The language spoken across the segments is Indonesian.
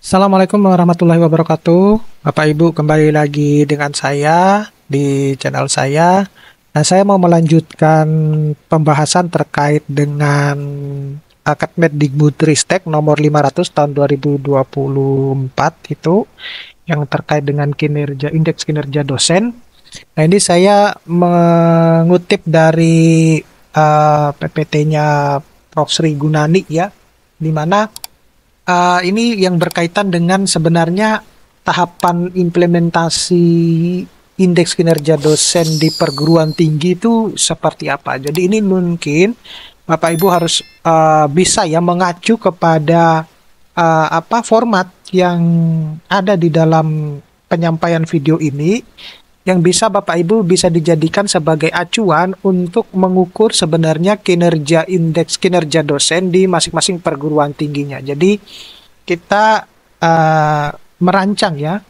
Assalamualaikum warahmatullahi wabarakatuh. Bapak Ibu kembali lagi dengan saya di channel saya. Nah, saya mau melanjutkan pembahasan terkait dengan Kemendikbudristek nomor 500 tahun 2024 itu yang terkait dengan indeks kinerja dosen. Nah, ini saya mengutip dari PPT-nya Prof. Sri Gunani ya, di mana ini yang berkaitan dengan sebenarnya tahapan implementasi indeks kinerja dosen di perguruan tinggi itu seperti apa. Jadi ini mungkin Bapak Ibu harus bisa ya mengacu kepada format yang ada di dalam penyampaian video ini yang bisa Bapak Ibu bisa dijadikan sebagai acuan untuk mengukur sebenarnya indeks kinerja dosen di masing-masing perguruan tingginya. Jadi kita merancang ya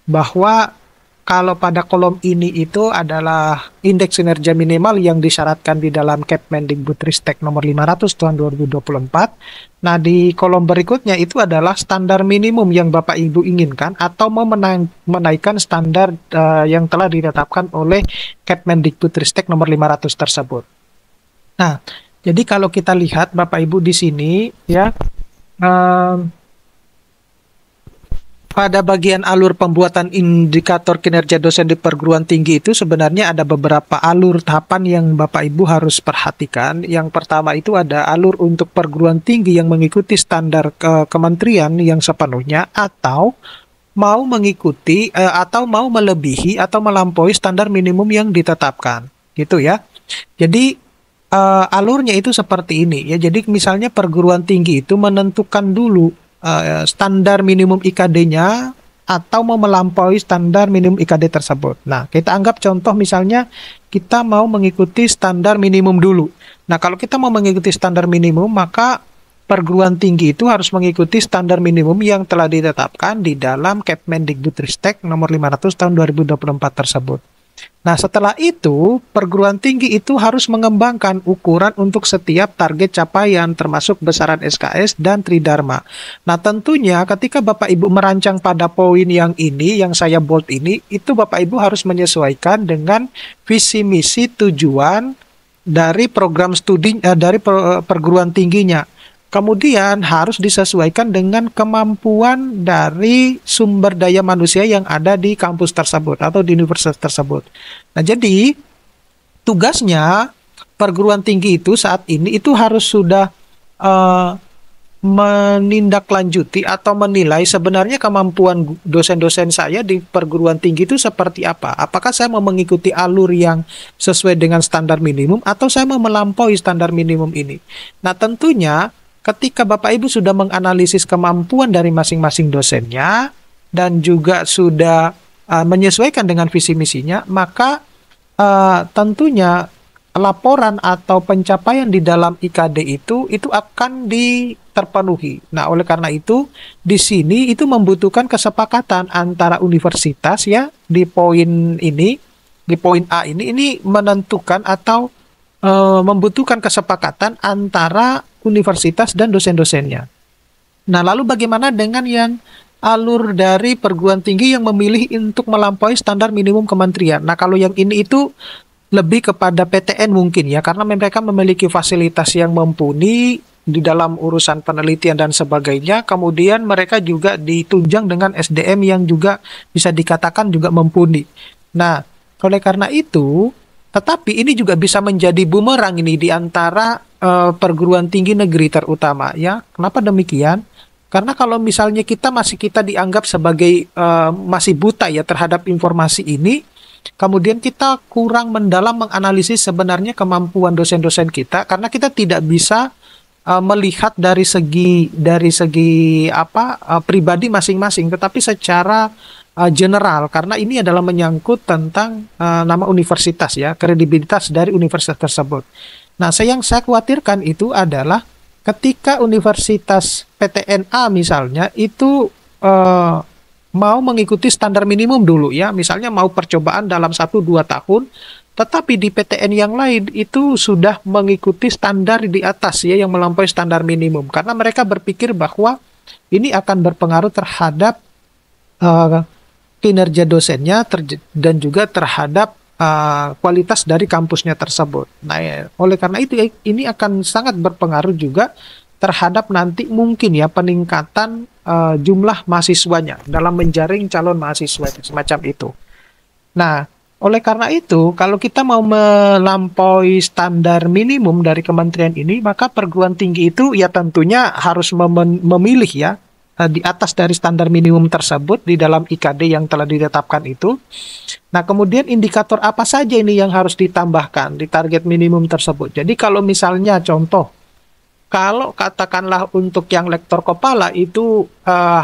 bahwa kalau pada kolom ini itu adalah indeks kinerja minimal yang disyaratkan di dalam Kemendikbudristek nomor 500 tahun 2024. Nah, di kolom berikutnya itu adalah standar minimum yang Bapak Ibu inginkan atau mau menaikkan standar yang telah ditetapkan oleh Kemendikbudristek nomor 500 tersebut. Nah, jadi kalau kita lihat Bapak Ibu di sini ya, pada bagian alur pembuatan indikator kinerja dosen di perguruan tinggi itu sebenarnya ada beberapa alur tahapan yang Bapak Ibu harus perhatikan. Yang pertama itu ada alur untuk perguruan tinggi yang mengikuti standar kementerian yang sepenuhnya atau mau mengikuti atau mau melebihi atau melampaui standar minimum yang ditetapkan. Gitu ya. Jadi alurnya itu seperti ini ya. Jadi misalnya perguruan tinggi itu menentukan dulu standar minimum IKD-nya atau mau melampaui standar minimum IKD tersebut. Nah, kita anggap contoh misalnya kita mau mengikuti standar minimum dulu. Nah, kalau kita mau mengikuti standar minimum, maka perguruan tinggi itu harus mengikuti standar minimum yang telah ditetapkan di dalam Kemendikbudristek nomor 500 tahun 2024 tersebut. Nah, setelah itu, perguruan tinggi itu harus mengembangkan ukuran untuk setiap target capaian, termasuk besaran SKS dan Tridharma. Nah, tentunya ketika Bapak Ibu merancang pada poin yang ini, yang saya bold ini, itu Bapak Ibu harus menyesuaikan dengan visi misi tujuan dari program studi dari perguruan tingginya. Kemudian harus disesuaikan dengan kemampuan dari sumber daya manusia yang ada di kampus tersebut atau di universitas tersebut. Nah, jadi tugasnya perguruan tinggi itu saat ini itu harus sudah menindaklanjuti atau menilai sebenarnya kemampuan dosen-dosen saya di perguruan tinggi itu seperti apa. Apakah saya mau mengikuti alur yang sesuai dengan standar minimum atau saya mau melampaui standar minimum ini. Nah, tentunya ketika Bapak Ibu sudah menganalisis kemampuan dari masing-masing dosennya dan juga sudah menyesuaikan dengan visi misinya, maka tentunya laporan atau pencapaian di dalam IKD itu akan terpenuhi. Nah, oleh karena itu di sini itu membutuhkan kesepakatan antara universitas ya di poin ini, di poin A ini menentukan atau membutuhkan kesepakatan antara universitas dan dosen-dosennya. Nah, lalu bagaimana dengan yang alur dari perguruan tinggi yang memilih untuk melampaui standar minimum kementerian? Nah, kalau yang ini itu lebih kepada PTN mungkin ya, karena mereka memiliki fasilitas yang mumpuni di dalam urusan penelitian dan sebagainya. Kemudian mereka juga ditunjang dengan SDM yang juga bisa dikatakan juga mumpuni. Nah, oleh karena itu, tetapi ini juga bisa menjadi bumerang ini di antara perguruan tinggi negeri terutama ya. Kenapa demikian? Karena kalau misalnya kita dianggap sebagai masih buta ya terhadap informasi ini, kemudian kita kurang mendalam menganalisis sebenarnya kemampuan dosen-dosen kita karena kita tidak bisa melihat dari segi pribadi masing-masing, tetapi secara general karena ini adalah menyangkut tentang nama universitas ya, kredibilitas dari universitas tersebut. Nah, yang saya khawatirkan itu adalah ketika universitas PTNA misalnya itu mau mengikuti standar minimum dulu ya, misalnya mau percobaan dalam 1-2 tahun, tetapi di PTN yang lain itu sudah mengikuti standar di atas ya yang melampaui standar minimum karena mereka berpikir bahwa ini akan berpengaruh terhadap uh, kinerja dosennya dan juga terhadap kualitas dari kampusnya tersebut. Nah, oleh karena itu ini akan sangat berpengaruh juga terhadap nanti mungkin ya peningkatan jumlah mahasiswanya dalam menjaring calon mahasiswa semacam itu. Nah, oleh karena itu, kalau kita mau melampaui standar minimum dari kementerian ini, maka perguruan tinggi itu ya tentunya harus memilih ya di atas dari standar minimum tersebut di dalam IKD yang telah ditetapkan itu. Nah, kemudian indikator apa saja ini yang harus ditambahkan di target minimum tersebut. Jadi kalau misalnya contoh, kalau katakanlah untuk yang lektor kepala itu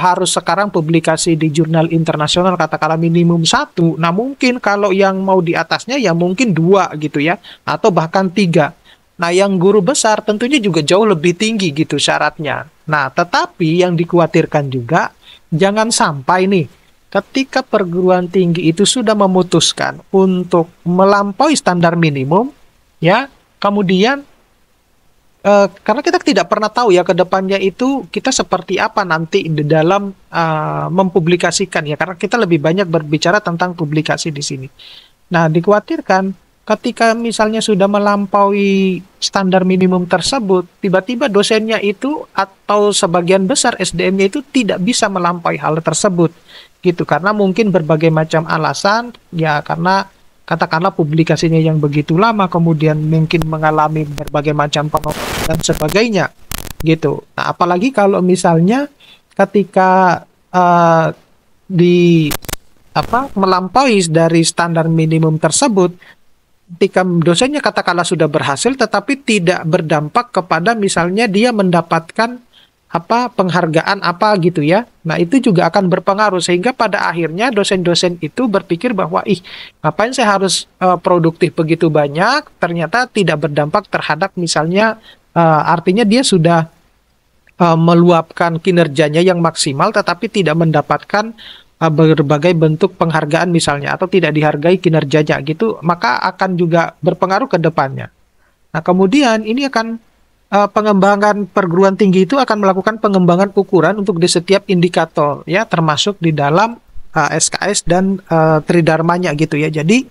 harus sekarang publikasi di jurnal internasional katakanlah minimum 1. Nah mungkin kalau yang mau di atasnya ya mungkin 2 gitu ya. Atau bahkan 3. Nah yang guru besar tentunya juga jauh lebih tinggi gitu syaratnya. Nah tetapi yang dikhawatirkan juga jangan sampai nih ketika perguruan tinggi itu sudah memutuskan untuk melampaui standar minimum ya kemudian karena kita tidak pernah tahu ya ke depannya itu kita seperti apa nanti di dalam mempublikasikan ya karena kita lebih banyak berbicara tentang publikasi di sini. Nah, dikhawatirkan ketika misalnya sudah melampaui standar minimum tersebut, tiba-tiba dosennya itu atau sebagian besar SDM-nya itu tidak bisa melampaui hal tersebut gitu karena mungkin berbagai macam alasan ya karena katakanlah publikasinya yang begitu lama, kemudian mungkin mengalami berbagai macam penolakan dan sebagainya, gitu. Nah, apalagi kalau misalnya ketika melampaui dari standar minimum tersebut, ketika dosennya katakanlah sudah berhasil, tetapi tidak berdampak kepada misalnya dia mendapatkan penghargaan gitu ya. Nah, itu juga akan berpengaruh sehingga pada akhirnya dosen-dosen itu berpikir bahwa ngapain saya harus produktif begitu banyak, ternyata tidak berdampak terhadap misalnya artinya dia sudah meluapkan kinerjanya yang maksimal tetapi tidak mendapatkan berbagai bentuk penghargaan misalnya atau tidak dihargai kinerjanya gitu, maka akan juga berpengaruh ke depannya. Nah, kemudian ini akan pengembangan perguruan tinggi itu akan melakukan pengembangan ukuran untuk di setiap indikator ya termasuk di dalam SKS dan tridharmanya gitu ya. Jadi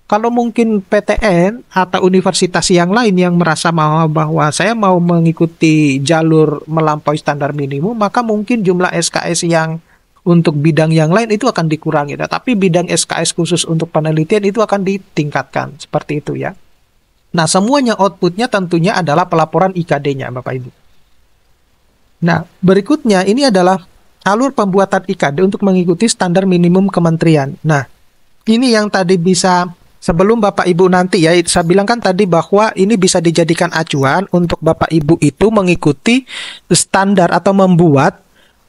kalau mungkin PTN atau universitas yang lain yang merasa bahwa saya mau mengikuti jalur melampaui standar minimum, maka mungkin jumlah SKS yang untuk bidang yang lain itu akan dikurangi. Tetapi bidang SKS khusus untuk penelitian itu akan ditingkatkan seperti itu ya. Nah, semuanya outputnya tentunya adalah pelaporan IKD-nya, Bapak Ibu. Nah, berikutnya ini adalah alur pembuatan IKD untuk mengikuti standar minimum kementerian. Nah, ini yang tadi bisa, sebelum Bapak Ibu nanti ya, saya bilang kan tadi bahwa ini bisa dijadikan acuan untuk Bapak Ibu itu mengikuti standar atau membuat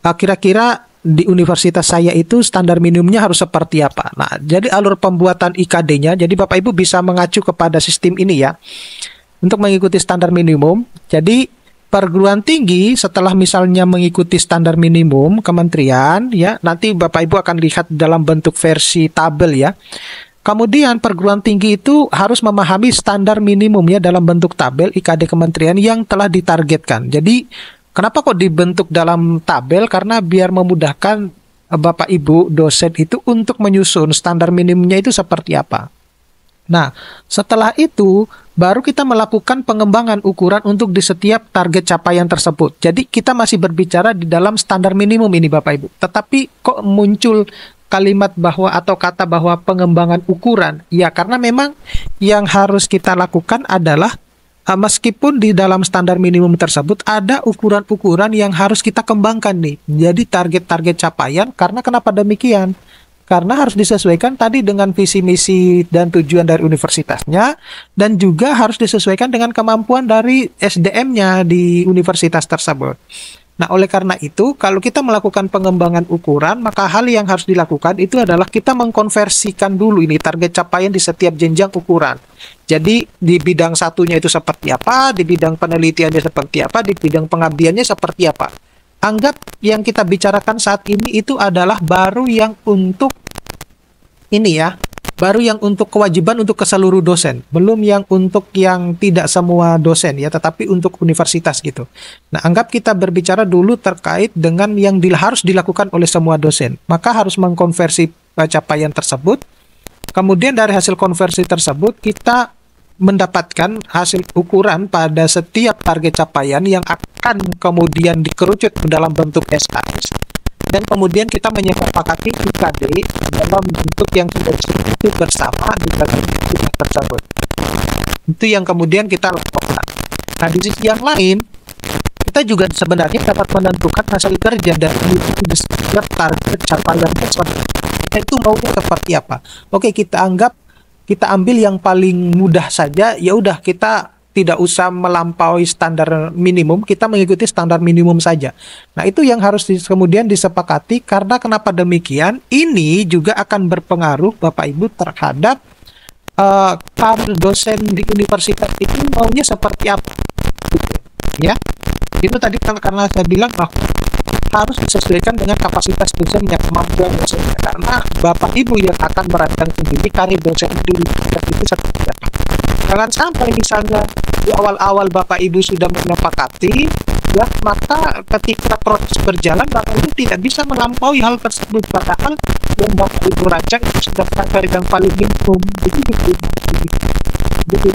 kira-kira di universitas saya itu standar minimumnya harus seperti apa. Nah, jadi alur pembuatan IKD-nya, jadi Bapak Ibu bisa mengacu kepada sistem ini ya, untuk mengikuti standar minimum. Jadi perguruan tinggi setelah misalnya mengikuti standar minimum kementerian ya, nanti Bapak Ibu akan lihat dalam bentuk versi tabel ya. Kemudian perguruan tinggi itu harus memahami standar minimumnya dalam bentuk tabel IKD kementerian yang telah ditargetkan. Jadi kenapa kok dibentuk dalam tabel? Karena biar memudahkan Bapak Ibu dosen itu untuk menyusun standar minimumnya itu seperti apa. Nah, setelah itu baru kita melakukan pengembangan ukuran untuk di setiap target capaian tersebut. Jadi kita masih berbicara di dalam standar minimum ini Bapak Ibu. Tetapi kok muncul kalimat bahwa atau kata bahwa pengembangan ukuran? Ya, karena memang yang harus kita lakukan adalah meskipun di dalam standar minimum tersebut ada ukuran-ukuran yang harus kita kembangkan nih. Jadi target-target capaian, karena kenapa demikian? Karena harus disesuaikan tadi dengan visi misi dan tujuan dari universitasnya, dan juga harus disesuaikan dengan kemampuan dari SDM-nya di universitas tersebut. Nah, oleh karena itu, kalau kita melakukan pengembangan ukuran, maka hal yang harus dilakukan itu adalah kita mengkonversikan dulu ini target capaian di setiap jenjang ukuran. Jadi, di bidang satunya itu seperti apa, di bidang penelitiannya seperti apa, di bidang pengabdiannya seperti apa. Anggap yang kita bicarakan saat ini itu adalah baru yang untuk ini ya, Baru yang untuk kewajiban untuk ke seluruh dosen, belum yang untuk yang tidak semua dosen ya, tetapi untuk universitas gitu. Nah, anggap kita berbicara dulu terkait dengan yang harus dilakukan oleh semua dosen, maka harus mengkonversi capaian tersebut. Kemudian dari hasil konversi tersebut kita mendapatkan hasil ukuran pada setiap target capaian yang akan kemudian dikerucut ke dalam bentuk SKS. Dan kemudian kita menyepakati IKD dalam bentuk yang sudah disebut bersama di dalam dokumen tersebut. Itu yang kemudian kita lakukan. Nah, di sisi yang lain, kita juga sebenarnya dapat menentukan hasil kerja dari setiap target capaian tersebut. Itu maunya seperti apa? Oke, kita ambil yang paling mudah saja. Ya udah, kita tidak usah melampaui standar minimum, kita mengikuti standar minimum saja. Nah, itu yang harus kemudian disepakati, karena kenapa demikian? Ini juga akan berpengaruh Bapak Ibu terhadap karir dosen di universitas itu maunya seperti apa. Ya, itu tadi karena saya bilang bahwa harus disesuaikan dengan kapasitas dosen yang kemampuan dosennya, karena Bapak Ibu yang akan merancang sendiri karir dosen di universitas itu seperti apa. Jangan sampai misalnya di awal-awal Bapak Ibu sudah menyepakati, ya, maka ketika proses berjalan Bapak Ibu tidak bisa melampaui hal tersebut, padahal yang Bapak Ibu rancang itu sudah sampai yang paling minimum. Jadi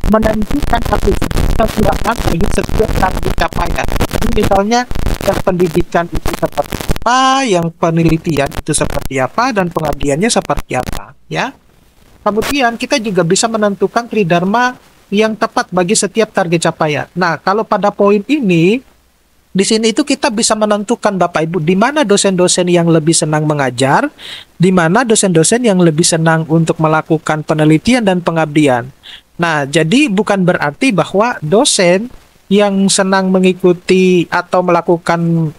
menentukan satu kekurangan bagi setiap target capaian. Jadi misalnya yang pendidikan itu seperti apa, yang penelitian itu seperti apa, dan pengabdiannya seperti apa, ya. Kemudian kita juga bisa menentukan tridharma yang tepat bagi setiap target capaian. Nah, kalau pada poin ini, di sini itu kita bisa menentukan Bapak Ibu di mana dosen-dosen yang lebih senang mengajar, di mana dosen-dosen yang lebih senang untuk melakukan penelitian dan pengabdian. Nah, jadi bukan berarti bahwa dosen yang senang mengikuti atau melakukan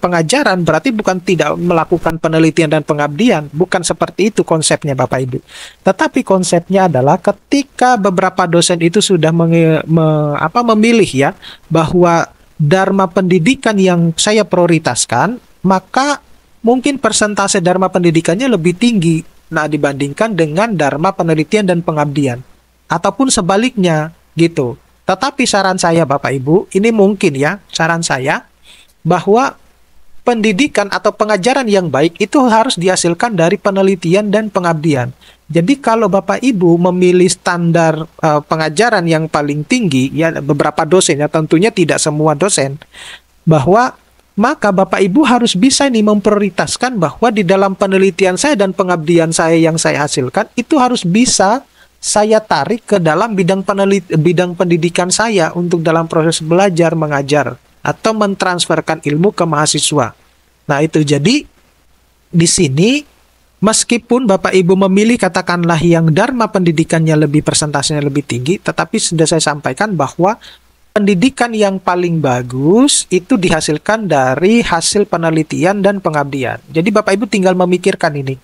pengajaran berarti bukan tidak melakukan penelitian dan pengabdian. Bukan seperti itu konsepnya Bapak Ibu. Tetapi konsepnya adalah ketika beberapa dosen itu sudah memilih ya bahwa dharma pendidikan yang saya prioritaskan, maka mungkin persentase dharma pendidikannya lebih tinggi dibandingkan dengan dharma penelitian dan pengabdian. Ataupun sebaliknya gitu. Tetapi saran saya Bapak Ibu, ini mungkin ya, saran saya bahwa pendidikan atau pengajaran yang baik itu harus dihasilkan dari penelitian dan pengabdian. Jadi kalau Bapak Ibu memilih standar pengajaran yang paling tinggi, ya beberapa dosen ya, tentunya tidak semua dosen, bahwa maka Bapak Ibu harus bisa nih memprioritaskan bahwa di dalam penelitian saya dan pengabdian saya yang saya hasilkan itu harus bisa saya tarik ke dalam bidang pendidikan saya untuk dalam proses belajar mengajar atau mentransferkan ilmu ke mahasiswa. Nah, itu jadi di sini meskipun Bapak Ibu memilih katakanlah yang dharma pendidikannya lebih persentasenya lebih tinggi, tetapi sudah saya sampaikan bahwa pendidikan yang paling bagus itu dihasilkan dari hasil penelitian dan pengabdian. Jadi Bapak Ibu tinggal memikirkan ini,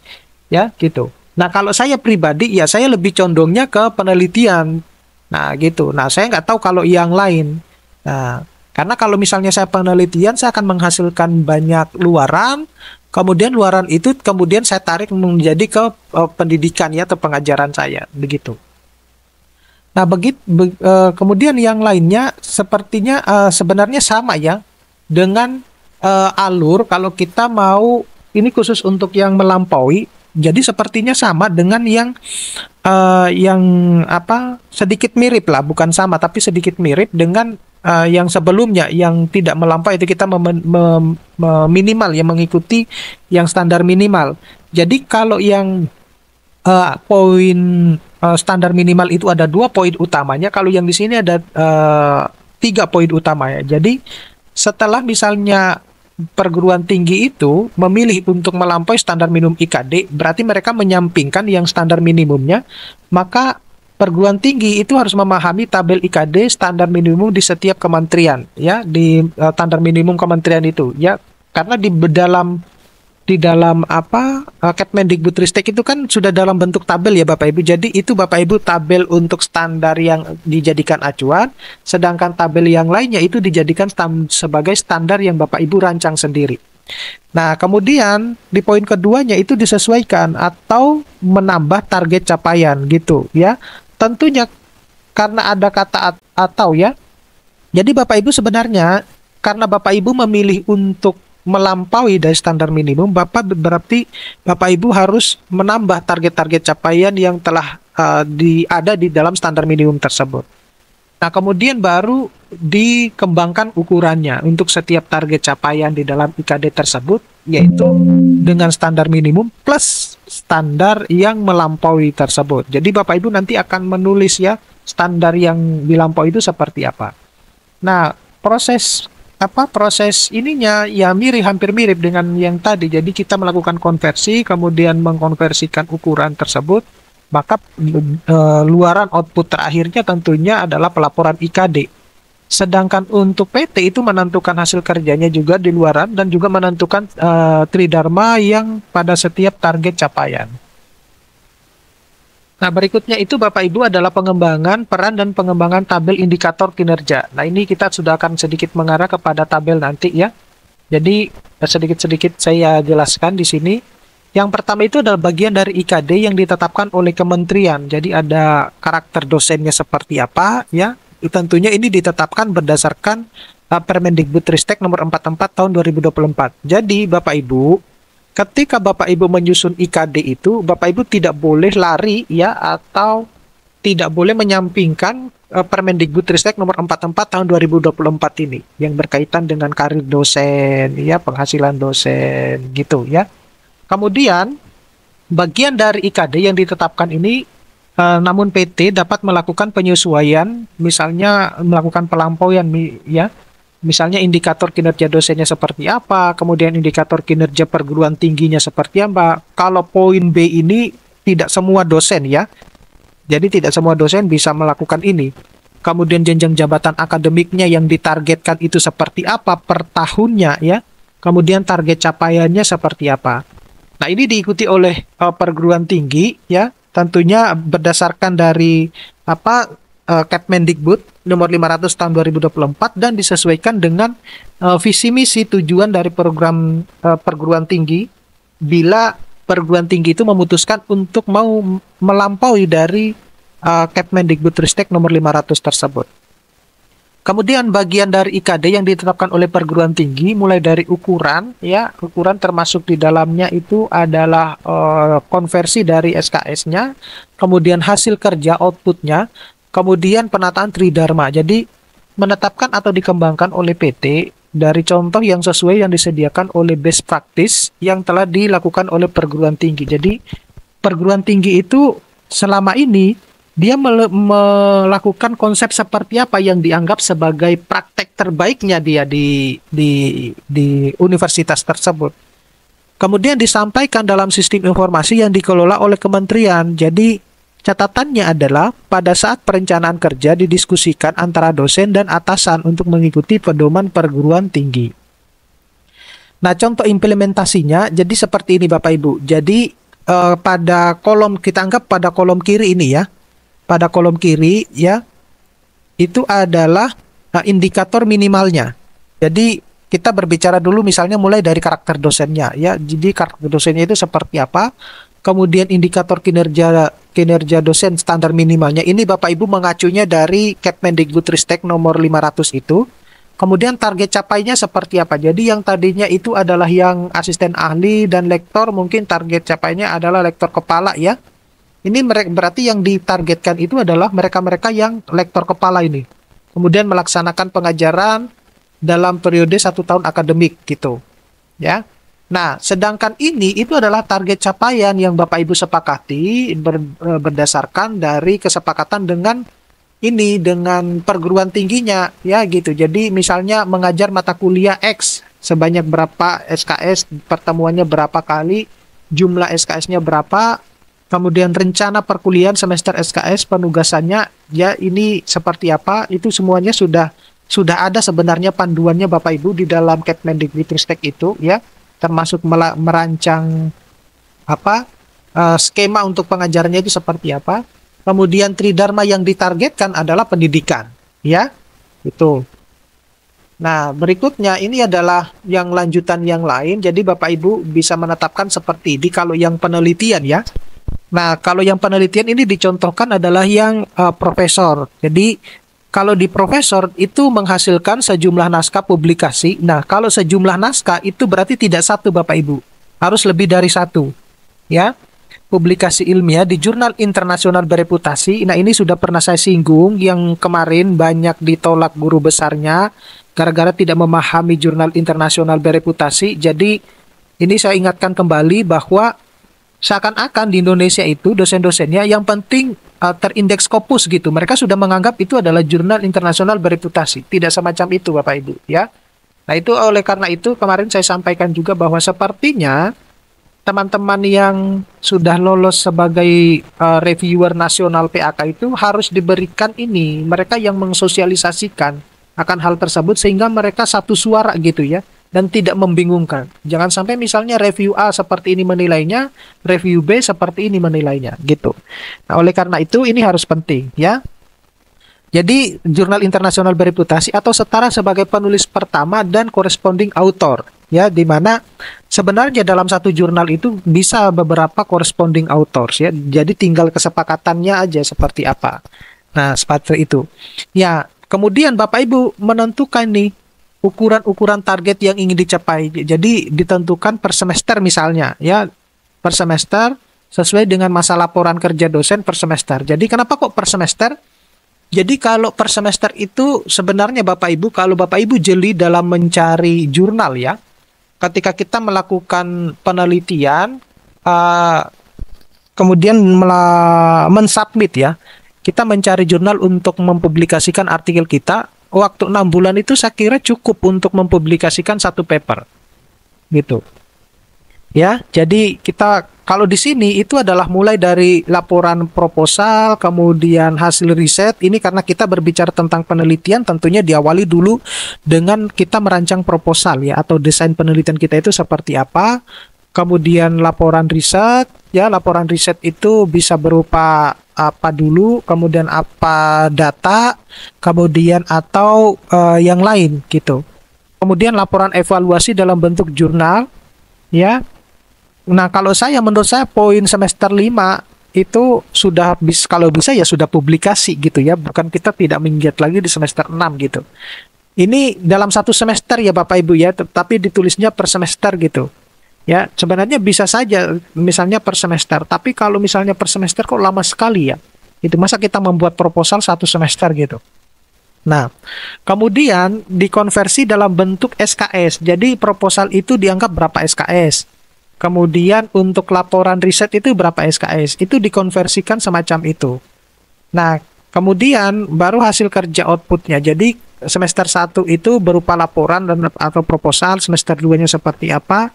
ya gitu. Nah, kalau saya pribadi, ya saya lebih condongnya ke penelitian. Nah, gitu. Nah, saya nggak tahu kalau yang lain. Nah, karena kalau misalnya saya penelitian, saya akan menghasilkan banyak luaran. Kemudian luaran itu kemudian saya tarik menjadi ke pendidikan ya, atau pengajaran saya. Begitu. Nah, kemudian yang lainnya sepertinya sebenarnya sama ya. Dengan alur, kalau kita mau, ini khusus untuk yang melampaui. Jadi sepertinya sama dengan yang sedikit mirip lah, bukan sama tapi sedikit mirip dengan yang sebelumnya yang tidak melampaui, itu kita minimal ya, mengikuti yang standar minimal. Jadi kalau yang poin standar minimal itu ada 2 poin utamanya, kalau yang di sini ada 3 poin utama ya. Jadi setelah misalnya perguruan tinggi itu memilih untuk melampaui standar minimum IKD, berarti mereka menyampingkan yang standar minimumnya, maka perguruan tinggi itu harus memahami tabel IKD standar minimum di setiap kementerian, ya, di standar minimum kementerian itu, ya, karena di dalam Kemendikbudristek itu kan sudah dalam bentuk tabel ya Bapak Ibu. Jadi itu Bapak Ibu tabel untuk standar yang dijadikan acuan, sedangkan tabel yang lainnya itu dijadikan sebagai standar yang Bapak Ibu rancang sendiri. Nah, kemudian di poin keduanya itu disesuaikan atau menambah target capaian gitu ya. Tentunya karena ada kata atau ya. Jadi Bapak Ibu sebenarnya karena Bapak Ibu memilih untuk melampaui dari standar minimum, berarti Bapak Ibu harus menambah target-target capaian yang telah ada di dalam standar minimum tersebut. Nah, kemudian baru dikembangkan ukurannya untuk setiap target capaian di dalam IKD tersebut, yaitu dengan standar minimum plus standar yang melampaui tersebut. Jadi Bapak Ibu nanti akan menulis ya standar yang dilampaui itu seperti apa. Nah, proses ininya ya hampir mirip dengan yang tadi. Jadi kita melakukan konversi, kemudian mengkonversikan ukuran tersebut. Maka luaran output terakhirnya tentunya adalah pelaporan IKD. Sedangkan untuk PT itu menentukan hasil kerjanya juga di luaran dan juga menentukan tridharma yang pada setiap target capaian. Nah, berikutnya itu Bapak Ibu adalah pengembangan peran dan pengembangan tabel indikator kinerja. Nah, ini kita sudah akan sedikit mengarah kepada tabel nanti ya. Jadi sedikit-sedikit saya jelaskan di sini. Yang pertama itu adalah bagian dari IKD yang ditetapkan oleh kementerian. Jadi ada karakter dosennya seperti apa ya. Tentunya ini ditetapkan berdasarkan Permendikbudristek nomor 44 tahun 2024. Jadi Bapak Ibu, ketika Bapak Ibu menyusun IKD itu, Bapak Ibu tidak boleh lari ya atau tidak boleh menyampingkan Permendikbudristek nomor 44 tahun 2024 ini yang berkaitan dengan karir dosen ya, penghasilan dosen gitu ya. Kemudian, bagian dari IKD yang ditetapkan ini, namun PT dapat melakukan penyesuaian, misalnya melakukan pelampauan, ya, misalnya indikator kinerja dosennya seperti apa, kemudian indikator kinerja perguruan tingginya seperti apa. Kalau poin B ini tidak semua dosen ya, jadi tidak semua dosen bisa melakukan ini. Kemudian jenjang jabatan akademiknya yang ditargetkan itu seperti apa per tahunnya ya, kemudian target capaiannya seperti apa. Nah, ini diikuti oleh perguruan tinggi ya, tentunya berdasarkan dari Kepmendikbud nomor 500 tahun 2024 dan disesuaikan dengan visi misi tujuan dari program perguruan tinggi bila perguruan tinggi itu memutuskan untuk mau melampaui dari Kepmendikbudristek nomor 500 tersebut. Kemudian bagian dari IKD yang ditetapkan oleh perguruan tinggi mulai dari ukuran ya, ukuran termasuk di dalamnya itu adalah konversi dari SKS-nya, kemudian hasil kerja outputnya, kemudian penataan tridharma. Jadi menetapkan atau dikembangkan oleh PT dari contoh yang sesuai yang disediakan oleh best practice yang telah dilakukan oleh perguruan tinggi. Jadi perguruan tinggi itu selama ini dia melakukan konsep seperti apa yang dianggap sebagai praktek terbaiknya dia di universitas tersebut. Kemudian disampaikan dalam sistem informasi yang dikelola oleh kementerian. Jadi catatannya adalah pada saat perencanaan kerja didiskusikan antara dosen dan atasan untuk mengikuti pedoman perguruan tinggi. Nah, contoh implementasinya jadi seperti ini Bapak Ibu. Jadi pada kolom, kita anggap pada kolom kiri ini ya. Pada kolom kiri ya, itu adalah indikator minimalnya. Jadi kita berbicara dulu misalnya mulai dari karakter dosennya ya. Jadi karakter dosennya itu seperti apa? Kemudian indikator kinerja dosen standar minimalnya. Ini Bapak Ibu mengacunya dari Kepmendikbudristek nomor 500 itu. Kemudian target capainya seperti apa? Jadi yang tadinya itu adalah yang asisten ahli dan lektor, mungkin target capainya adalah lektor kepala ya. Ini berarti yang ditargetkan itu adalah mereka-mereka yang lektor kepala ini. Kemudian melaksanakan pengajaran dalam periode 1 tahun akademik gitu. Ya. Nah, sedangkan ini itu adalah target capaian yang Bapak Ibu sepakati berdasarkan dari kesepakatan dengan perguruan tingginya ya gitu. Jadi misalnya mengajar mata kuliah X sebanyak berapa SKS, pertemuannya berapa kali, jumlah SKS-nya berapa. Kemudian rencana perkuliahan semester SKS penugasannya ya ini seperti apa, itu semuanya sudah ada sebenarnya panduannya Bapak Ibu di dalam Kepmendikbudristek itu ya, termasuk merancang skema untuk pengajarannya itu seperti apa. Kemudian tridharma yang ditargetkan adalah pendidikan ya. Itu. Nah, berikutnya ini adalah yang lanjutan yang lain. Jadi Bapak Ibu bisa menetapkan seperti ini kalau yang penelitian ya. Nah, kalau yang penelitian ini dicontohkan adalah yang profesor. Jadi kalau di profesor itu menghasilkan sejumlah naskah publikasi. Nah, kalau sejumlah naskah itu berarti tidak satu Bapak Ibu. Harus lebih dari satu. Ya, publikasi ilmiah di jurnal internasional bereputasi. Nah, ini sudah pernah saya singgung yang kemarin banyak ditolak guru besarnya gara-gara tidak memahami jurnal internasional bereputasi. Jadi, ini saya ingatkan kembali bahwa seakan-akan di Indonesia itu dosen-dosennya yang penting terindeks Scopus gitu. Mereka sudah menganggap itu adalah jurnal internasional bereputasi. Tidak semacam itu Bapak Ibu ya. Nah, itu oleh karena itu kemarin saya sampaikan juga bahwa sepertinya teman-teman yang sudah lolos sebagai reviewer nasional PAK itu harus diberikan ini, mereka yang mensosialisasikan akan hal tersebut sehingga mereka satu suara gitu ya dan tidak membingungkan. Jangan sampai misalnya review A seperti ini menilainya, review B seperti ini menilainya gitu. Nah, oleh karena itu ini harus penting ya. Jadi jurnal internasional bereputasi atau setara sebagai penulis pertama dan corresponding author ya, di mana sebenarnya dalam satu jurnal itu bisa beberapa corresponding authors ya. Jadi tinggal kesepakatannya aja seperti apa. Nah, seperti itu. Ya, kemudian Bapak Ibu menentukan nih ukuran-ukuran target yang ingin dicapai. Jadi ditentukan per semester misalnya ya. Per semester sesuai dengan masa laporan kerja dosen per semester. Jadi kenapa kok per semester? Jadi kalau per semester itu sebenarnya Bapak Ibu, kalau Bapak Ibu jeli dalam mencari jurnal ya, ketika kita melakukan penelitian, kemudian mensubmit ya, kita mencari jurnal untuk mempublikasikan artikel kita, waktu 6 bulan itu saya kira cukup untuk mempublikasikan satu paper, gitu. Ya, jadi kita kalau di sini itu adalah mulai dari laporan proposal, kemudian hasil riset. Ini karena kita berbicara tentang penelitian, tentunya diawali dulu dengan kita merancang proposal ya, atau desain penelitian kita itu seperti apa. Kemudian laporan riset, ya laporan riset itu bisa berupa apa dulu, kemudian apa data, kemudian atau yang lain gitu. Kemudian laporan evaluasi dalam bentuk jurnal, ya. Nah, menurut saya poin semester 5 itu sudah kalau bisa ya sudah publikasi gitu ya, bukan kita tidak menggiat lagi di semester 6 gitu. Ini dalam satu semester ya Bapak Ibu ya, tetapi ditulisnya per semester gitu. Ya, sebenarnya bisa saja misalnya per semester, tapi kalau misalnya per semester kok lama sekali ya. Itu masa kita membuat proposal satu semester gitu. Nah, kemudian dikonversi dalam bentuk SKS. Jadi proposal itu dianggap berapa SKS. Kemudian untuk laporan riset itu berapa SKS, itu dikonversikan semacam itu. Nah, kemudian baru hasil kerja outputnya. Jadi semester 1 itu berupa laporan atau proposal, semester 2-nya seperti apa.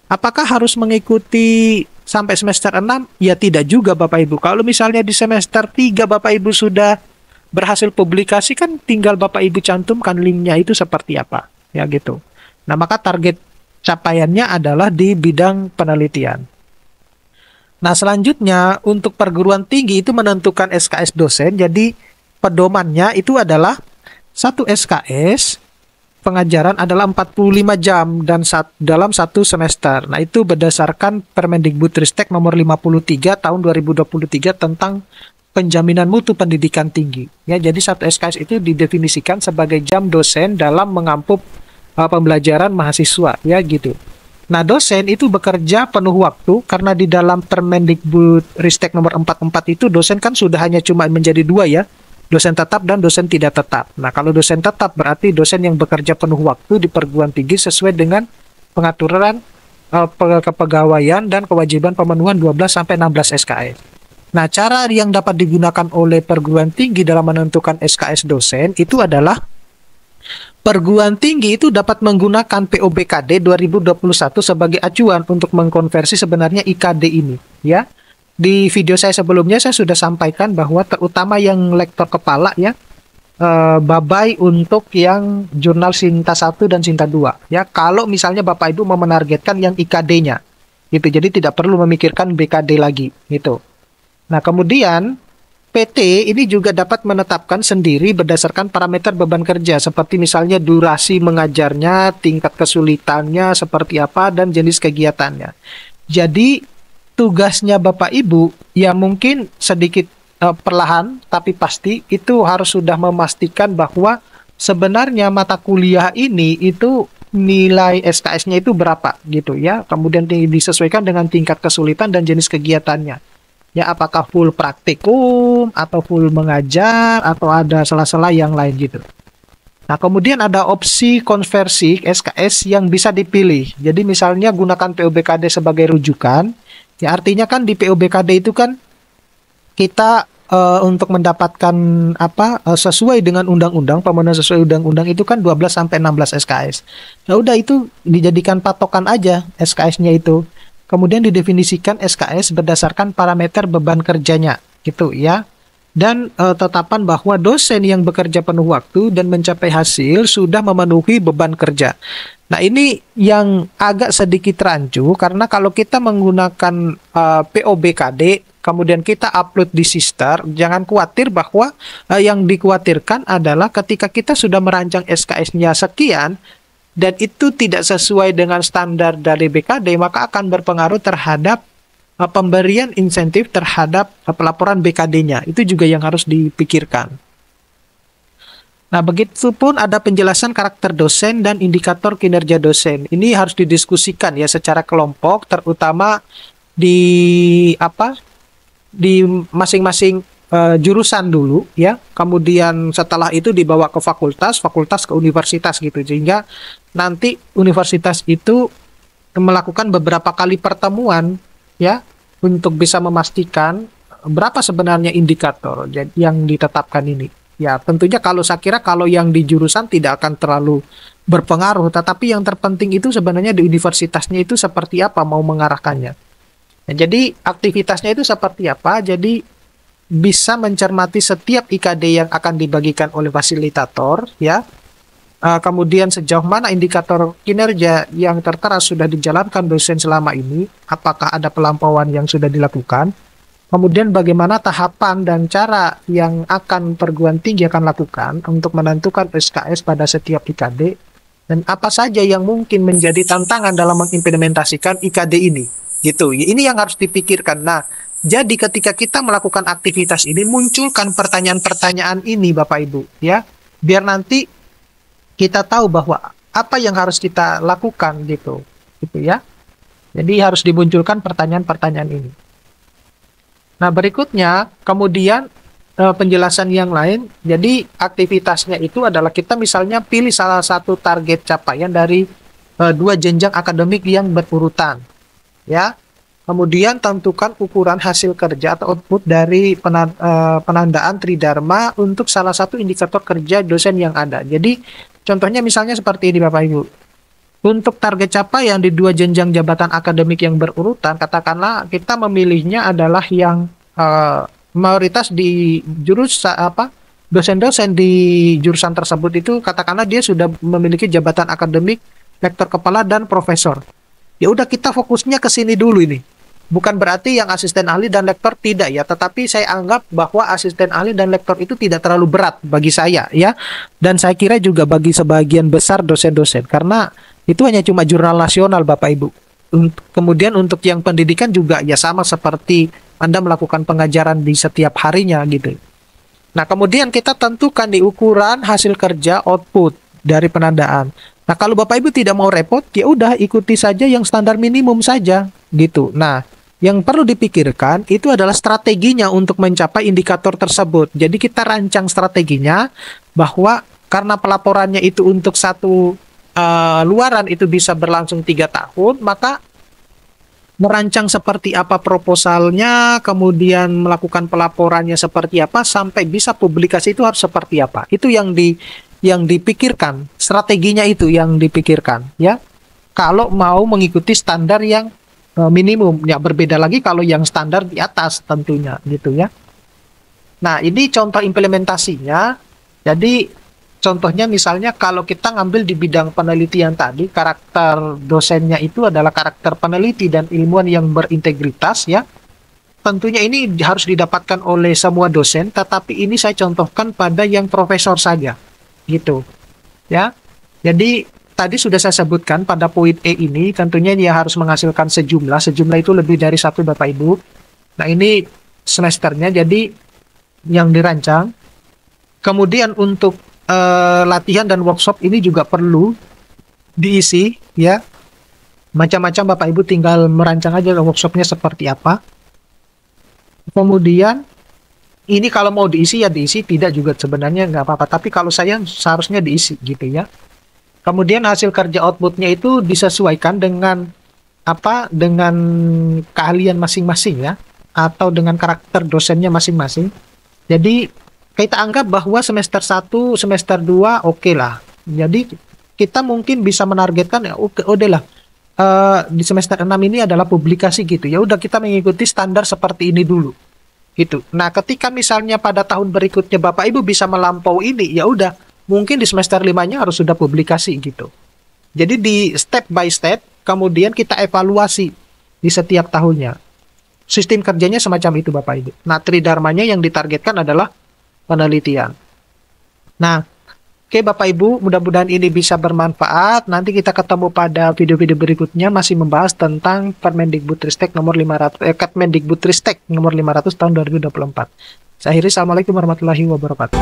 Apakah harus mengikuti sampai semester 6? Ya tidak juga Bapak Ibu. Kalau misalnya di semester 3 Bapak Ibu sudah berhasil publikasi, kan tinggal Bapak Ibu cantumkan linknya itu seperti apa. Ya gitu. Nah, maka target capaiannya adalah di bidang penelitian. Nah, selanjutnya untuk perguruan tinggi itu menentukan SKS dosen. Jadi pedomannya itu adalah satu SKS pengajaran adalah 45 jam dan dalam satu semester. Nah, itu berdasarkan Permendikbudristek nomor 53 tahun 2023 tentang penjaminan mutu pendidikan tinggi. Ya, jadi satu SKS itu didefinisikan sebagai jam dosen dalam mengampu pembelajaran mahasiswa ya gitu. Nah, dosen itu bekerja penuh waktu karena di dalam Permendikbudristek nomor 44 itu dosen kan sudah hanya cuma menjadi dua ya, dosen tetap dan dosen tidak tetap. Nah, kalau dosen tetap berarti dosen yang bekerja penuh waktu di perguruan tinggi sesuai dengan pengaturan kepegawaian dan kewajiban pemenuhan 12 sampai 16 SKS. Nah, cara yang dapat digunakan oleh perguruan tinggi dalam menentukan SKS dosen itu adalah perguruan tinggi itu dapat menggunakan POBKD 2021 sebagai acuan untuk mengkonversi sebenarnya IKD ini, ya. Di video saya sebelumnya saya sudah sampaikan bahwa terutama yang lektor kepala ya, babai untuk yang jurnal Sinta 1 dan Sinta 2, ya. Kalau misalnya Bapak Ibu mau menargetkan yang IKD-nya, gitu. Jadi tidak perlu memikirkan BKD lagi, gitu. Nah, kemudian PT ini juga dapat menetapkan sendiri berdasarkan parameter beban kerja, seperti misalnya durasi mengajarnya, tingkat kesulitannya seperti apa, dan jenis kegiatannya. Jadi, tugasnya Bapak Ibu, ya mungkin sedikit perlahan, tapi pasti itu harus sudah memastikan bahwa sebenarnya mata kuliah ini itu nilai SKS-nya itu berapa gitu ya. Kemudian disesuaikan dengan tingkat kesulitan dan jenis kegiatannya. Ya, apakah full praktikum, atau full mengajar, atau ada sela-sela yang lain gitu. Nah, kemudian ada opsi konversi SKS yang bisa dipilih. Jadi misalnya gunakan PUBKD sebagai rujukan. Ya, artinya kan di PUBKD itu kan kita untuk mendapatkan sesuai dengan undang-undang, pemenuhan sesuai undang-undang itu kan 12 sampai 16 SKS. Ya udah, itu dijadikan patokan aja SKS-nya itu. Kemudian didefinisikan SKS berdasarkan parameter beban kerjanya, gitu ya. Dan tetapan bahwa dosen yang bekerja penuh waktu dan mencapai hasil sudah memenuhi beban kerja. Nah, ini yang agak sedikit rancu karena kalau kita menggunakan POBKD, kemudian kita upload di Sister, jangan khawatir bahwa yang dikhawatirkan adalah ketika kita sudah merancang SKS-nya sekian, dan itu tidak sesuai dengan standar dari BKD, maka akan berpengaruh terhadap pemberian insentif terhadap pelaporan BKD-nya. Itu juga yang harus dipikirkan. Nah, begitupun ada penjelasan karakter dosen dan indikator kinerja dosen. Ini harus didiskusikan ya secara kelompok, terutama di masing-masing jurusan dulu ya. Kemudian setelah itu dibawa ke fakultas ke universitas gitu. Sehingga nanti universitas itu melakukan beberapa kali pertemuan ya untuk bisa memastikan berapa sebenarnya indikator yang ditetapkan ini. Ya, tentunya saya kira kalau yang di jurusan tidak akan terlalu berpengaruh, tetapi yang terpenting itu sebenarnya di universitasnya itu seperti apa mau mengarahkannya. Nah, jadi aktivitasnya itu seperti apa, jadi bisa mencermati setiap IKD yang akan dibagikan oleh fasilitator, ya. Kemudian sejauh mana indikator kinerja yang tertera sudah dijalankan dosen selama ini, apakah ada pelampauan yang sudah dilakukan, kemudian bagaimana tahapan dan cara yang akan perguruan tinggi akan lakukan untuk menentukan SKS pada setiap IKD, dan apa saja yang mungkin menjadi tantangan dalam mengimplementasikan IKD ini. Gitu. Ini yang harus dipikirkan. Nah, jadi ketika kita melakukan aktivitas ini, munculkan pertanyaan-pertanyaan ini Bapak Ibu, ya. Biar nanti kita tahu bahwa apa yang harus kita lakukan gitu ya. Jadi harus dimunculkan pertanyaan-pertanyaan ini. Nah, berikutnya kemudian penjelasan yang lain. Jadi aktivitasnya itu adalah kita misalnya pilih salah satu target capaian dari dua jenjang akademik yang berurutan, ya. Kemudian tentukan ukuran hasil kerja atau output dari penandaan Tridharma untuk salah satu indikator kerja dosen yang ada. Jadi contohnya misalnya seperti ini Bapak Ibu. Untuk target capaian di dua jenjang jabatan akademik yang berurutan, katakanlah kita memilihnya adalah yang mayoritas di dosen-dosen di jurusan tersebut itu katakanlah dia sudah memiliki jabatan akademik, lektor kepala dan profesor. Ya udah, kita fokusnya ke sini dulu ini. Bukan berarti yang asisten ahli dan lektor tidak ya, tetapi saya anggap bahwa asisten ahli dan lektor itu tidak terlalu berat bagi saya ya. Dan saya kira juga bagi sebagian besar dosen-dosen, karena itu hanya cuma jurnal nasional Bapak Ibu. Kemudian untuk yang pendidikan juga ya sama seperti Anda melakukan pengajaran di setiap harinya gitu. Nah, kemudian kita tentukan di ukuran hasil kerja output dari penandaan. Nah, kalau Bapak Ibu tidak mau repot, ya udah ikuti saja yang standar minimum saja gitu. Nah, yang perlu dipikirkan itu adalah strateginya untuk mencapai indikator tersebut. Jadi kita rancang strateginya bahwa karena pelaporannya itu untuk satu luaran itu bisa berlangsung 3 tahun, maka merancang seperti apa proposalnya, kemudian melakukan pelaporannya seperti apa, sampai bisa publikasi itu harus seperti apa. Itu yang dipikirkan, strateginya itu yang dipikirkan ya. Kalau mau mengikuti standar yang minimum, ya berbeda lagi kalau yang standar di atas tentunya gitu ya. Nah, ini contoh implementasinya. Jadi contohnya misalnya kalau kita ngambil di bidang penelitian tadi, karakter dosennya itu adalah karakter peneliti dan ilmuwan yang berintegritas ya. tentunya ini harus didapatkan oleh semua dosen, tetapi ini saya contohkan pada yang profesor saja, gitu. Ya, jadi tadi sudah saya sebutkan pada poin E ini, tentunya dia harus menghasilkan sejumlah itu lebih dari satu Bapak Ibu. Nah ini semesternya, jadi yang dirancang. Kemudian untuk latihan dan workshop ini juga perlu diisi, ya. Macam-macam Bapak Ibu tinggal merancang aja workshopnya seperti apa. Kemudian ini kalau mau diisi ya diisi, tidak juga sebenarnya nggak apa-apa. Tapi kalau saya seharusnya diisi gitu ya. Kemudian hasil kerja outputnya itu disesuaikan dengan apa? Dengan keahlian masing-masing ya, atau dengan karakter dosennya masing-masing. Jadi kita anggap bahwa semester 1, semester 2 oke lah. Jadi kita mungkin bisa menargetkan ya oke, udah lah. Di semester 6 ini adalah publikasi gitu. Ya udah kita mengikuti standar seperti ini dulu. Gitu. Nah, ketika misalnya pada tahun berikutnya Bapak Ibu bisa melampaui ini, ya udah, mungkin di semester 5-nya harus sudah publikasi gitu. Jadi di step by step, kemudian kita evaluasi di setiap tahunnya. Sistem kerjanya semacam itu Bapak Ibu. Nah, tridharmanya yang ditargetkan adalah penelitian. Nah, oke Bapak Ibu, mudah-mudahan ini bisa bermanfaat. Nanti kita ketemu pada video-video berikutnya masih membahas tentang Permendikbudristek nomor 500 Kemendikbudristek nomor 500 tahun 2024. Saya akhiri, assalamualaikum warahmatullahi wabarakatuh.